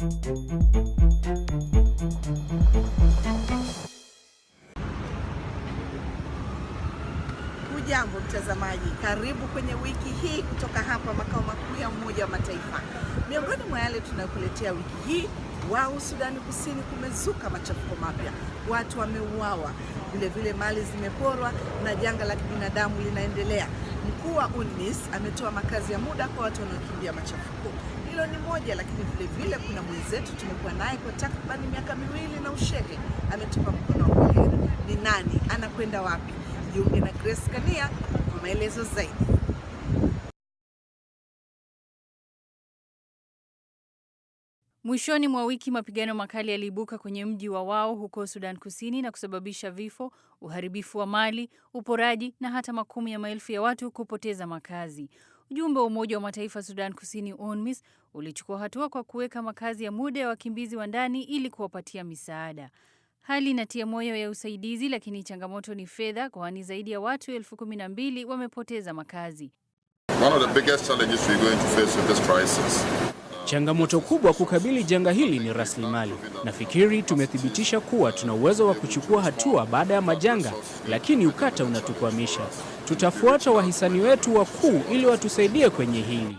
Hujambo mtazamaji, karibu kwenye wiki hii kutoka hapa makao makuu ya Umoja wa Mataifa. Miongoni mwa yale tunayokuletea wiki hii, Sudani Kusini kumezuka machafuko mapya, watu wameuawa, vile mali zimeporwa na janga la kibinadamu linaendelea. Mkuu wa UNMISS ametoa makazi ya muda kwa watu wanaokimbia machafuko. Hilo ni moja, lakini vile kuna mwenzetu tumekuwa naye kwa takribani miaka 2 na ushehe, ametupa mkono wa kwaheri. Ni nani? Anakwenda wapi? Jiunge na Grace Kania kwa maelezo zaidi. Mwishoni mwa wiki mapigano makali yaliibuka kwenye mji wa Wau huko Sudan Kusini na kusababisha vifo, uharibifu wa mali, uporaji na hata makumi ya maelfu ya watu kupoteza makazi. Ujumbe wa Umoja wa Mataifa Sudan Kusini UNMISS ulichukua hatua kwa kuweka makazi ya muda ya wakimbizi wa ndani ili kuwapatia misaada. Hali inatia moyo ya usaidizi, lakini changamoto ni fedha, kwani zaidi ya watu 12,000 wamepoteza makazi. Changamoto kubwa kukabili janga hili ni rasilimali. Nafikiri tumethibitisha kuwa tuna uwezo wa kuchukua hatua baada ya majanga, lakini ukata unatukwamisha. Tutafuata wahisani wetu wakuu ili watusaidie kwenye hili.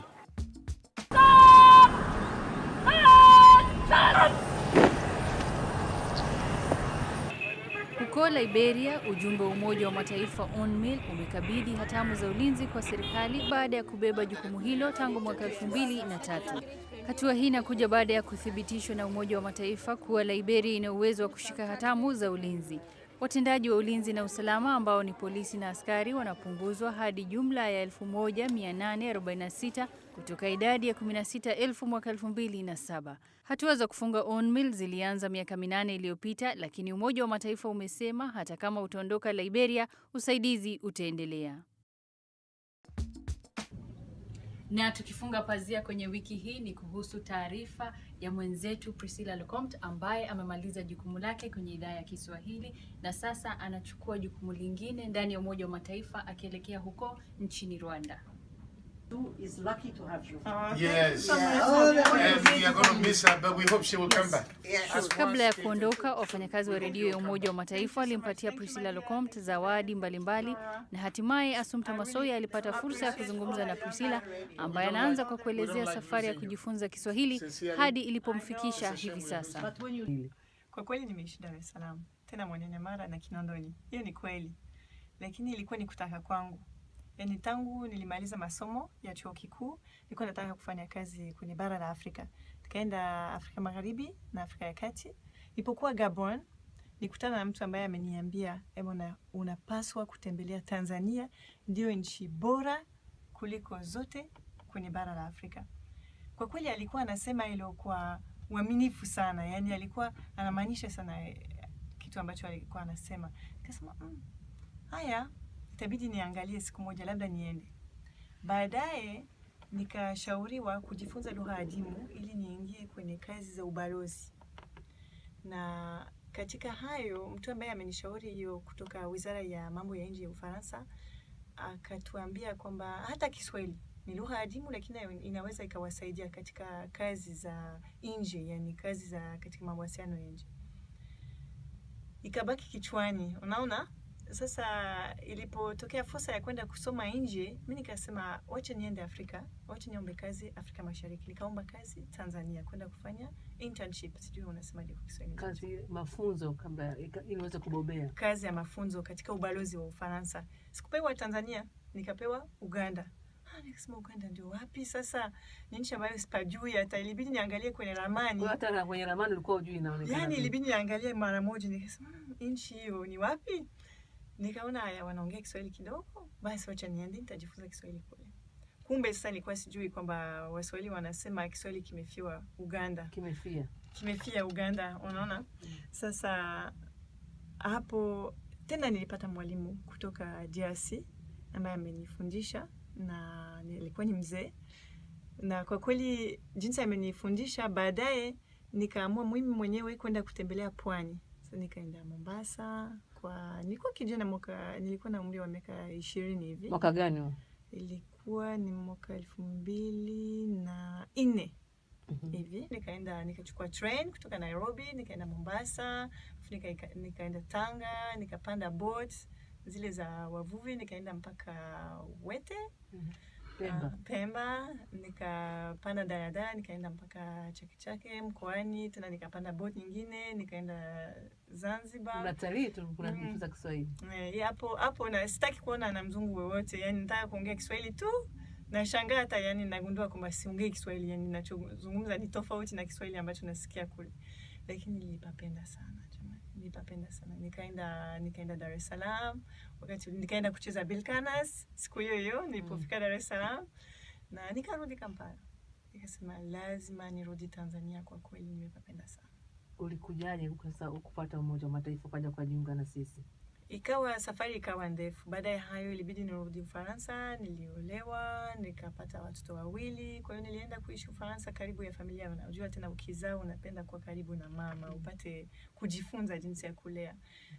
Huko Liberia, ujumbe wa Umoja wa Mataifa UNMISS umekabidhi hatamu za ulinzi kwa serikali baada ya kubeba jukumu hilo tangu mwaka 2003. Hatua hii inakuja baada ya kuthibitishwa na Umoja wa Mataifa kuwa Liberia ina uwezo wa kushika hatamu za ulinzi. Watendaji wa ulinzi na usalama ambao ni polisi na askari wanapunguzwa hadi jumla ya 1846 kutoka idadi ya 16,000 mwaka 2007. Hatua za kufunga UNMISS zilianza miaka 8 iliyopita, lakini Umoja wa Mataifa umesema hata kama utaondoka Liberia, usaidizi utaendelea. Na tukifunga pazia kwenye wiki hii ni kuhusu taarifa ya mwenzetu Priscilla Lecomte ambaye amemaliza jukumu lake kwenye idhaa ya Kiswahili na sasa anachukua jukumu lingine ndani ya Umoja wa Mataifa akielekea huko nchini Rwanda. Is lucky to have you. Yes. And we are going to miss her, but we hope she will come back. Kabla ya kuondoka, wafanyakazi wa redio ya Umoja wa Mataifa walimpatia Priscilla Lecomte zawadi mbalimbali na hatimaye Assumpta Massoi alipata fursa ya kuzungumza na Priscilla ambaye anaanza kwa kuelezea safari ya kujifunza Kiswahili hadi ilipomfikisha hivi sasa. Kwa kweli nimeishi Dar es Salaam, tena Mwananyamala na Kinondoni. Hiyo ni kweli. Lakini ilikuwa ni kutaka kwangu. Yaani tangu nilimaliza masomo ya chuo kikuu, nilikuwa nataka kufanya kazi kwenye bara la Afrika. Nikaenda Afrika Magharibi na Afrika ya Kati. Nilipokuwa Gabon, nikutana na mtu ambaye ameniambia, unapaswa kutembelea Tanzania, ndio nchi bora kuliko zote kwenye bara la Afrika. Kwa kweli alikuwa anasema hilo kwa uaminifu sana, yaani alikuwa anamaanisha sana kitu ambacho alikuwa anasema. Nikasema, haya, itabidi niangalie siku moja labda niende. Baadaye nikashauriwa kujifunza lugha adimu ili niingie kwenye kazi za ubalozi. Na katika hayo mtu ambaye amenishauri hiyo kutoka Wizara ya Mambo ya Nje ya Ufaransa akatuambia kwamba hata Kiswahili ni lugha adimu lakini inaweza ikawasaidia katika kazi za nje, yani kazi za katika mawasiliano ya nje. Ikabaki kichwani, unaona? Sasa ilipotokea fursa ya kwenda kusoma nje, mimi nikasema wacha niende Afrika, wacha niombe kazi Afrika Mashariki. Nikaomba kazi Tanzania kwenda kufanya internship, sijui unasema kwa Kiswahili. Kazi mafunzo kabla ili uweze kubobea. Kazi ya mafunzo katika ubalozi wa Ufaransa. Sikupewa Tanzania, nikapewa Uganda. Nikasema Uganda ndio wapi sasa? Ni nchi ambayo sipajui, hata ilibidi niangalie kwenye ramani. Hata kwenye ramani ulikuwa hujui inaonekana. Yaani ilibidi niangalie mara moja, nikasema nchi hiyo ni wapi? Nikaona haya wanaongea Kiswahili kidogo, basi wacha niende nitajifunza Kiswahili kule. Kumbe sasa nilikuwa sijui kwamba Waswahili wanasema Kiswahili kimefiwa Uganda. Kimefia Uganda, unaona? Sasa hapo tena nilipata mwalimu kutoka DRC ambaye amenifundisha na nilikuwa ni mzee. Na kwa kweli jinsi amenifundisha, baadaye nikaamua mimi mwenyewe kwenda kutembelea pwani. Sasa nikaenda Mombasa. Nilikuwa kijana nilikuwa na umri wa miaka 20 hivi. Mwaka gani huo? Ilikuwa ni mwaka 2004. hivi, nikachukua train kutoka Nairobi, nikaenda Mombasa, nikaenda Tanga, nikapanda boat zile za wavuvi, nikaenda mpaka Wete, Pemba, nikapanda daladala, nikaenda mpaka Chake Chake mkoani, tena nikapanda boat nyingine, nikaenda Zanzibar. Unatalii tu kujifunza Kiswahili. Hapo na sitaki kuona na mzungu wowote, yani nataka kuongea Kiswahili tu. Nashangaa hata yani nagundua kwamba siongei Kiswahili, yani ninachozungumza ni tofauti na Kiswahili ambacho nasikia kule. Lakini nilipapenda sana jamani. Nilipapenda sana. Nikaenda Dar es Salaam, wakati nikaenda kucheza Bilkanas siku hiyo nilipofika Dar es Salaam, na nikarudi Kampala. Nikasema lazima nirudi Tanzania, kwa kweli nimepapenda sana. Ulikujaje kupata Umoja wa Mataifa kaja kujiunga na sisi? Safari ikawa ndefu. Baada ya hayo ilibidi nirudi Ufaransa, niliolewa, nikapata watoto wawili. Kwa hiyo nilienda kuishi Ufaransa karibu ya familia. Unajua tena ukizaa unapenda kuwa karibu na mama, upate kujifunza jinsi ya kulea.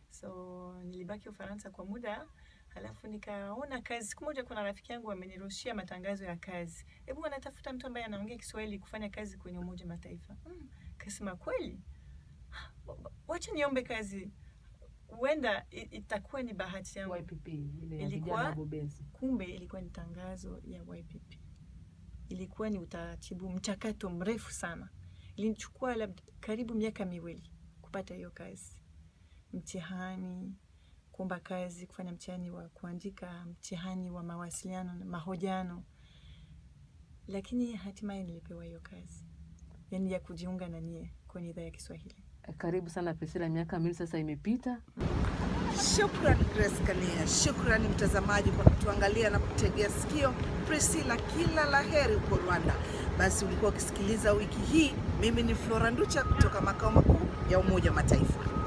So nilibaki Ufaransa kwa muda, halafu nikaona kazi. Siku moja kuna rafiki yangu amenirushia matangazo ya kazi. Hebu wanatafuta mtu ambaye anaongea Kiswahili kufanya kazi kwenye Umoja wa Mataifa. Kasema kweli? Wacha niombe kazi. Huenda itakuwa ni bahati yangu. YPP ile vijana bobezi. Kumbe ilikuwa ni tangazo ya YPP. Ilikuwa ni mchakato mrefu sana. Ilinichukua karibu miaka 2 kupata hiyo kazi. Mtihani, kuomba kazi, kufanya mtihani wa kuandika, mtihani wa mawasiliano na mahojiano. Lakini hatimaye nilipewa hiyo kazi. Yani ya kujiunga na nyie kwenye idhaa ya Kiswahili. Karibu sana Priscilla, miaka 2 sasa imepita. Shukrani Grace Kania, shukrani mtazamaji kwa kutuangalia na kutegea sikio. Priscilla, kila laheri huko Rwanda. Basi ulikuwa ukisikiliza Wiki Hii. Mimi ni Flora Nducha kutoka makao makuu ya Umoja wa Mataifa.